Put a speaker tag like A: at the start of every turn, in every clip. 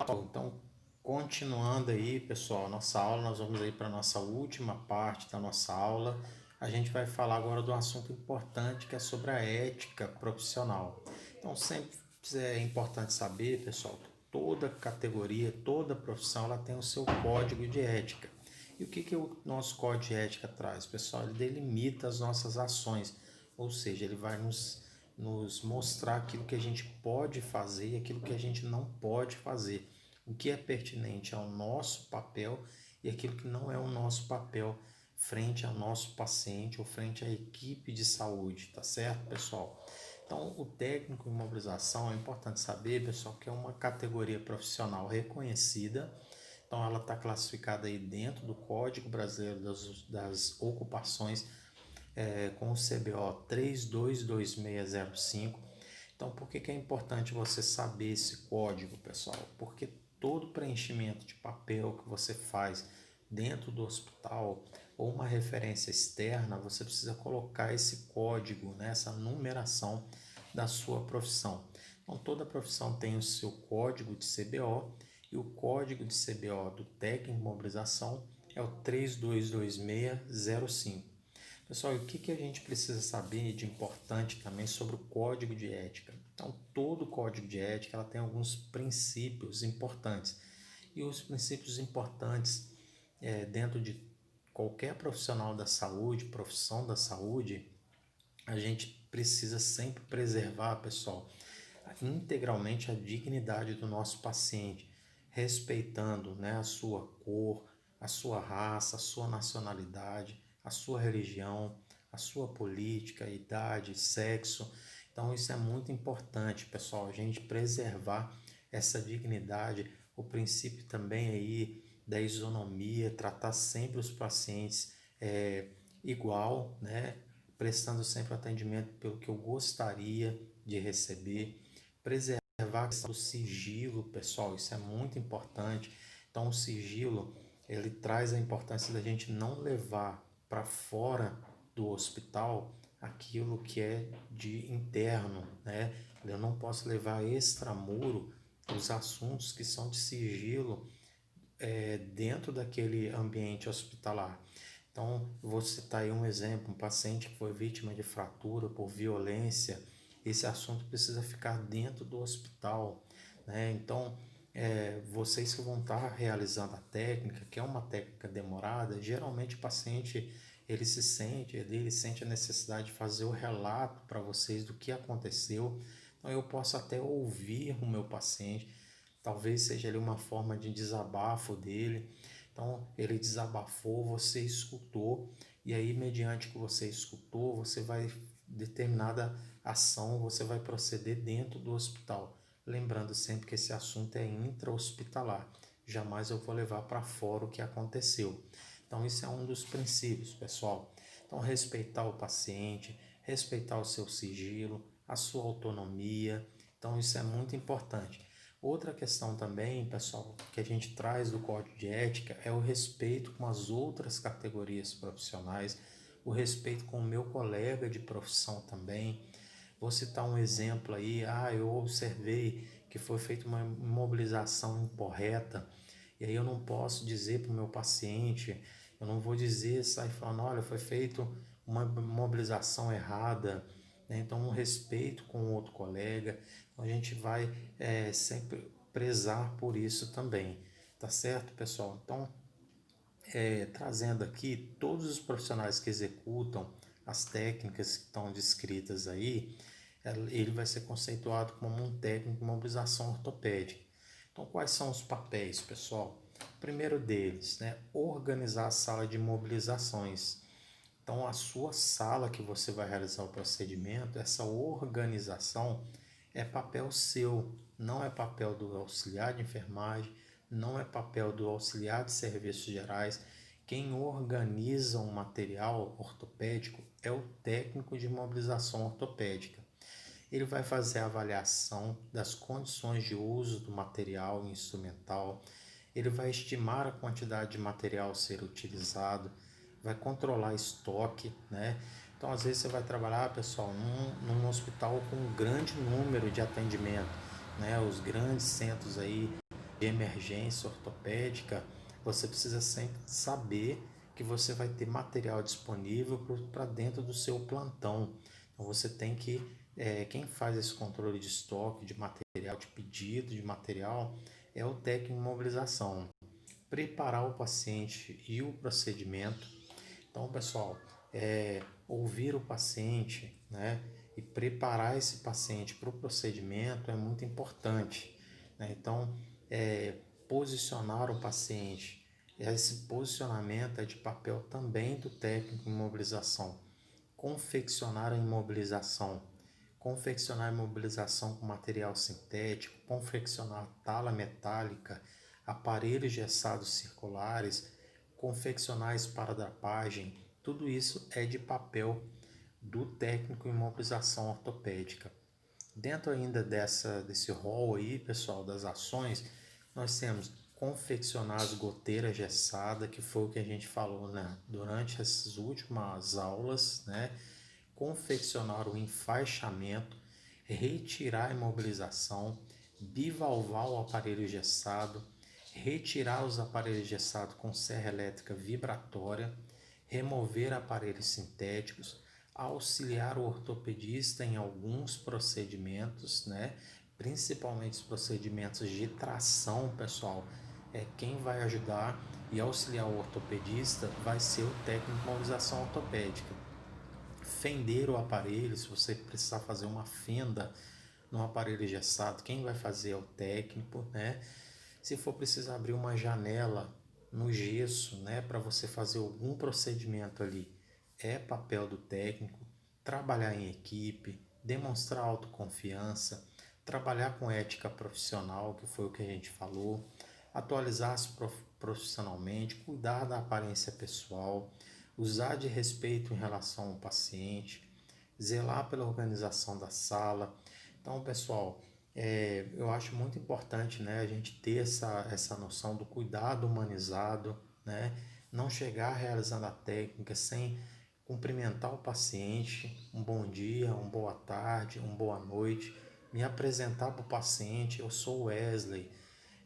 A: Então, continuando aí, pessoal, nossa aula, nós vamos aí para a nossa última parte da nossa aula. A gente vai falar agora do assunto importante que é sobre a ética profissional. Então, sempre é importante saber, pessoal, que toda categoria, toda profissão, ela tem o seu código de ética. E o que o nosso código de ética traz, pessoal? Ele delimita as nossas ações, ou seja, ele vai nos mostrar aquilo que a gente pode fazer e aquilo que a gente não pode fazer, o que é pertinente ao nosso papel e aquilo que não é o nosso papel frente ao nosso paciente ou frente à equipe de saúde, tá certo, pessoal? Então, o técnico em imobilização é importante saber, pessoal, que é uma categoria profissional reconhecida. Então, ela está classificada aí dentro do Código Brasileiro das Ocupações, com o CBO 322605. Então, por que é importante você saber esse código, pessoal? Porque todo preenchimento de papel que você faz dentro do hospital ou uma referência externa, você precisa colocar esse código, né, essa numeração da sua profissão. Então, toda profissão tem o seu código de CBO e o código de CBO do técnico de mobilização é o 322605. Pessoal, e o que a gente precisa saber de importante também sobre o código de ética? Então, todo código de ética ela tem alguns princípios importantes. E os princípios importantes dentro de qualquer profissional da saúde, profissão da saúde, a gente precisa sempre preservar, pessoal, integralmente a dignidade do nosso paciente, respeitando, né, a sua cor, a sua raça, a sua nacionalidade, a sua religião, a sua política, idade, sexo. Então isso é muito importante, pessoal, a gente preservar essa dignidade, o princípio também aí da isonomia, tratar sempre os pacientes igual, né? Prestando sempre atendimento pelo que eu gostaria de receber, preservar a questão do sigilo, pessoal, isso é muito importante. Então, o sigilo, ele traz a importância da gente não levar para fora do hospital aquilo que é de interno, né? Eu não posso levar extramuro os assuntos que são de sigilo dentro daquele ambiente hospitalar. Então, vou citar aí um exemplo, um paciente que foi vítima de fratura por violência, esse assunto precisa ficar dentro do hospital, né? Então, vocês que vão estar realizando a técnica, que é uma técnica demorada, geralmente o paciente ele sente a necessidade de fazer o relato para vocês do que aconteceu. Então, eu posso até ouvir o meu paciente, talvez seja ali uma forma de desabafo dele. Então, ele desabafou, você escutou, e aí, mediante o que você escutou, você vai, determinada ação, você vai proceder dentro do hospital. Lembrando sempre que esse assunto é intra-hospitalar. Jamais eu vou levar para fora o que aconteceu. Então, isso é um dos princípios, pessoal. Então, respeitar o paciente, respeitar o seu sigilo, a sua autonomia. Então, isso é muito importante. Outra questão também, pessoal, que a gente traz do código de ética é o respeito com as outras categorias profissionais, o respeito com o meu colega de profissão também. Vou citar um exemplo aí, eu observei que foi feita uma imobilização incorreta, e aí eu não posso dizer para o meu paciente, eu não vou dizer, sair falando, olha, foi feita uma mobilização errada, né? Então um respeito com o outro colega, a gente vai sempre prezar por isso também, tá certo, pessoal? Então, trazendo aqui todos os profissionais que executam as técnicas que estão descritas aí, ele vai ser conceituado como um técnico de mobilização ortopédica. Então, quais são os papéis, pessoal? O primeiro deles, né, organizar a sala de mobilizações. Então, a sua sala que você vai realizar o procedimento, essa organização é papel seu, não é papel do auxiliar de enfermagem, não é papel do auxiliar de serviços gerais. Quem organiza um material ortopédico é o técnico de mobilização ortopédica. Ele vai fazer a avaliação das condições de uso do material instrumental, ele vai estimar a quantidade de material a ser utilizado, vai controlar estoque, né? Então, às vezes você vai trabalhar, pessoal, num hospital com um grande número de atendimento, né? Os grandes centros aí de emergência ortopédica, você precisa sempre saber que você vai ter material disponível para dentro do seu plantão. Então você tem que, quem faz esse controle de estoque de material, de pedido de material, é o técnico em imobilização. Preparar o paciente e o procedimento. Então, pessoal, ouvir o paciente, né, e preparar esse paciente para o procedimento é muito importante, né? Então, posicionar o paciente. Esse posicionamento é de papel também do técnico em imobilização. Confeccionar a imobilização. Confeccionar a imobilização com material sintético, confeccionar tala metálica, aparelhos gessados circulares, confeccionar esparadrapagem, tudo isso é de papel do técnico em imobilização ortopédica. Dentro ainda desse rol aí, pessoal, das ações, nós temos confeccionar as goteiras gessadas, que foi o que a gente falou, né, durante essas últimas aulas, né? Confeccionar o enfaixamento, retirar a imobilização, bivalvar o aparelho engessado, retirar os aparelhos engessados com serra elétrica vibratória, remover aparelhos sintéticos, auxiliar o ortopedista em alguns procedimentos, né? Principalmente os procedimentos de tração, pessoal. Quem vai ajudar e auxiliar o ortopedista vai ser o técnico de imobilização ortopédica. Fender o aparelho, se você precisar fazer uma fenda no aparelho engessado, quem vai fazer é o técnico, né? Se for preciso abrir uma janela no gesso, né, para você fazer algum procedimento ali, é papel do técnico. Trabalhar em equipe, demonstrar autoconfiança, trabalhar com ética profissional, que foi o que a gente falou, atualizar-se profissionalmente, cuidar da aparência pessoal, usar de respeito em relação ao paciente, zelar pela organização da sala. Então, pessoal, eu acho muito importante, né, a gente ter essa noção do cuidado humanizado, né, não chegar realizando a técnica sem cumprimentar o paciente, um bom dia, uma boa tarde, uma boa noite, me apresentar para o paciente, eu sou Wesley,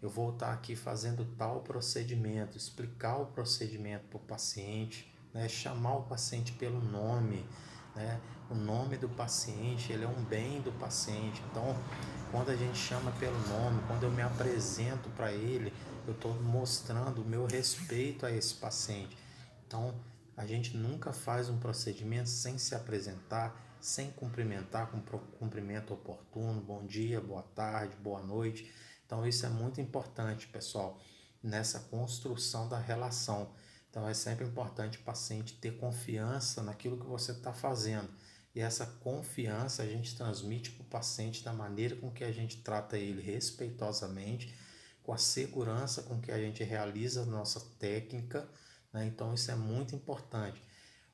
A: eu vou estar aqui fazendo tal procedimento, explicar o procedimento para o paciente, né, chamar o paciente pelo nome, né, o nome do paciente, ele é um bem do paciente, então quando a gente chama pelo nome, quando eu me apresento para ele, eu estou mostrando o meu respeito a esse paciente. Então, a gente nunca faz um procedimento sem se apresentar, sem cumprimentar com cumprimento oportuno, bom dia, boa tarde, boa noite. Então, isso é muito importante, pessoal, nessa construção da relação. Então, é sempre importante o paciente ter confiança naquilo que você está fazendo. E essa confiança a gente transmite para o paciente da maneira com que a gente trata ele respeitosamente, com a segurança com que a gente realiza a nossa técnica, né? Então isso é muito importante.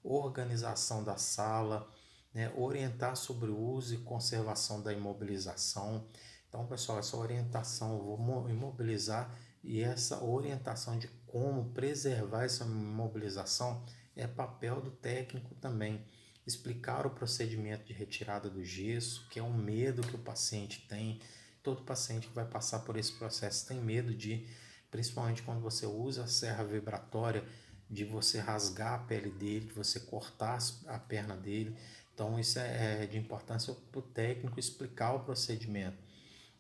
A: Organização da sala, né? Orientar sobre o uso e conservação da imobilização. Então, pessoal, essa orientação, eu vou imobilizar e essa orientação de como preservar essa imobilização é papel do técnico também. Explicar o procedimento de retirada do gesso, que é um medo que o paciente tem. Todo paciente que vai passar por esse processo tem medo de, principalmente quando você usa a serra vibratória, de você rasgar a pele dele, de você cortar a perna dele. Então isso é de importância para o técnico explicar o procedimento.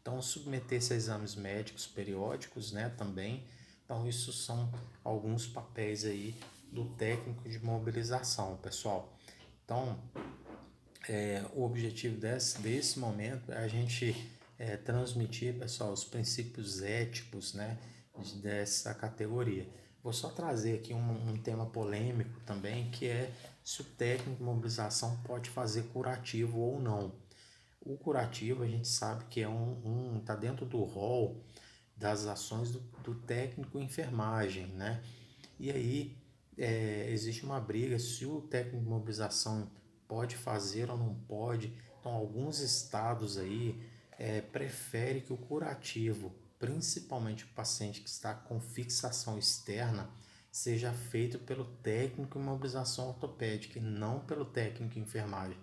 A: Então submeter-se a exames médicos periódicos, né, também. Então isso são alguns papéis aí do técnico de mobilização, pessoal. Então, o objetivo desse momento é a gente transmitir, pessoal, os princípios éticos, né, dessa categoria. Vou só trazer aqui um tema polêmico também, que é se o técnico de mobilização pode fazer curativo ou não. O curativo a gente sabe que tá dentro do rol das ações do técnico em enfermagem, né? E aí existe uma briga se o técnico de mobilização pode fazer ou não pode. Então, alguns estados aí preferem que o curativo, principalmente o paciente que está com fixação externa, seja feito pelo técnico em mobilização ortopédica e não pelo técnico em enfermagem.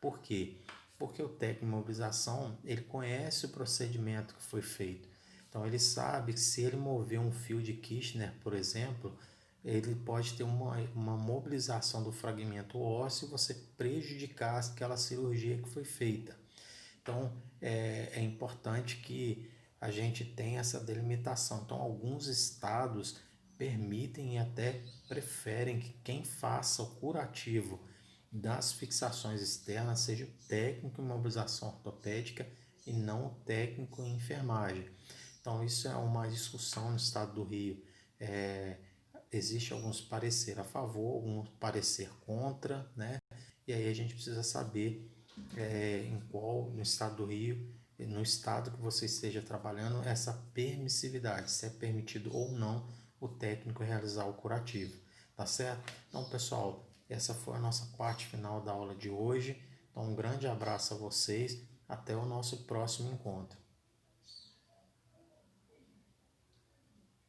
A: Por quê? Porque o técnico em mobilização, ele conhece o procedimento que foi feito. Então ele sabe que se ele mover um fio de Kirchner, por exemplo, ele pode ter uma mobilização do fragmento ósseo e você prejudicar aquela cirurgia que foi feita. Então é importante que a gente tenha essa delimitação. Então alguns estados permitem e até preferem que quem faça o curativo das fixações externas seja o técnico em mobilização ortopédica e não o técnico em enfermagem. Então isso é uma discussão no estado do Rio. Existe alguns parecer a favor, alguns parecer contra, né? E aí a gente precisa saber em qual, no estado do Rio, no estado que você esteja trabalhando, essa permissividade, se é permitido ou não o técnico realizar o curativo, tá certo? Então, pessoal, essa foi a nossa parte final da aula de hoje. Então, um grande abraço a vocês, até o nosso próximo encontro.